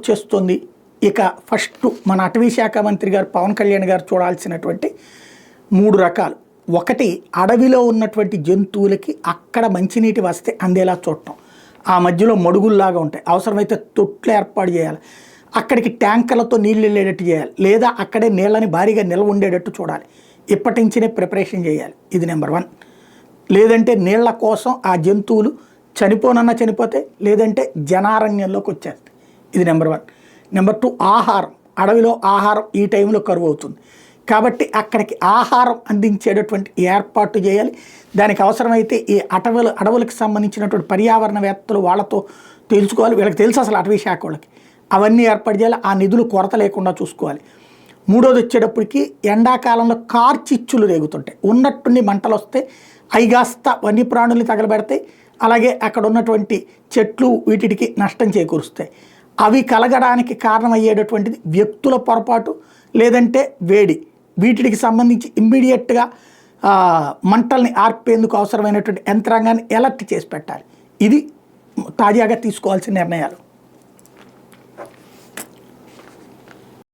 వచ్చేస్తుంది. ఇక ఫస్ట్ మన అటవీ శాఖ మంత్రి గారు పవన్ కళ్యాణ్ గారు చూడాల్సినటువంటి 3 రకాలు. ఒకటి, అడవిలో ఉన్నటువంటి జంతువులకి అక్కడ మంచినీటి వస్తే అందేలా చూడటం. ఆ మధ్యలో మడుగుల్లాగా ఉంటాయి, అవసరమైతే తొట్లు ఏర్పాటు చేయాలి, అక్కడికి ట్యాంకర్లతో నీళ్ళు వెళ్ళేటట్టు చేయాలి, లేదా అక్కడే నీళ్ళని భారీగా నిల్వ ఉండేటట్టు చూడాలి. ఇప్పటి నుంచినే ప్రిపరేషన్ చేయాలి. ఇది నెంబర్ 1. లేదంటే నీళ్ల కోసం ఆ జంతువులు చనిపోనన్నా చనిపోతాయి, లేదంటే జనారణ్యంలోకి వచ్చేస్తాయి. ఇది నెంబర్ 1. నెంబర్ 2, ఆహారం. అడవిలో ఆహారం ఈ టైంలో కరువు అవుతుంది కాబట్టి అక్కడికి ఆహారం అందించేటటువంటి ఏర్పాటు చేయాలి. దానికి అవసరమైతే ఈ అడవులకు సంబంధించినటువంటి పర్యావరణవేత్తలు వాళ్ళతో తెలుసుకోవాలి. వీళ్ళకి తెలుసు అసలు అటవీ శాఖ వాళ్ళకి. అవన్నీ ఏర్పాటు చేయాలి. ఆ నిధులు కొరత లేకుండా చూసుకోవాలి. 3వది వచ్చేటప్పటికి ఎండాకాలంలో కార్చిచ్చులు రేగుతుంటాయి, ఉన్నట్టుండి మంటలు వస్తే అయిగాస్త వన్యప్రాణుల్ని తగలబెడతాయి, అలాగే అక్కడ ఉన్నటువంటి చెట్లు వీటికి నష్టం చేకూరుస్తాయి. అవి కలగడానికి కారణమయ్యేటటువంటిది వ్యక్తుల పొరపాటు, లేదంటే వేడి. వీటికి సంబంధించి ఇమ్మీడియట్గా మంటల్ని ఆర్పేందుకు అవసరమైనటువంటి యంత్రాంగాన్ని అలర్ట్ చేసి పెట్టాలి. ఇది తాజాగా తీసుకోవాల్సిన నిర్ణయాలు.